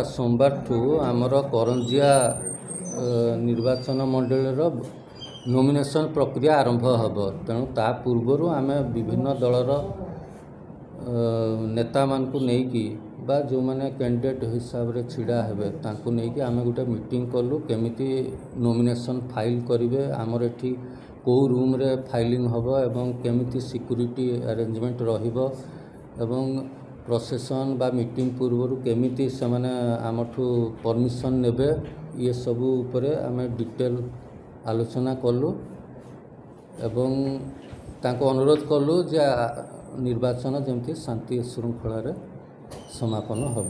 सोमवार ठू आमर करंजिया निर्वाचन मंडल नॉमिनेशन प्रक्रिया आरंभ हब। तेणु ता पूर्वर आम विभिन्न दलर नेता मानकु नेकी बा जो मैंने कैंडिडेट हिसाब से छिड़ा हेबे तांकु नेकी आम गोटे मीटिंग कलु केमिति नॉमिनेशन फाइल करेंगे आमर एठी कौ रूम रे फाइलिंग हब एवं केमिति सिक्यूरिटी अरेंजमेंट रहिबो एवं प्रोसेसन बा मीटिंग पूर्वर केमिति से माने आमठू परमिशन नेबे ये सबू उपरे आम डिटेल आलोचना कलु एवं तांको अनुरोध कलु जे निर्वाचन जमती शांति श्रृंखला समापन हब।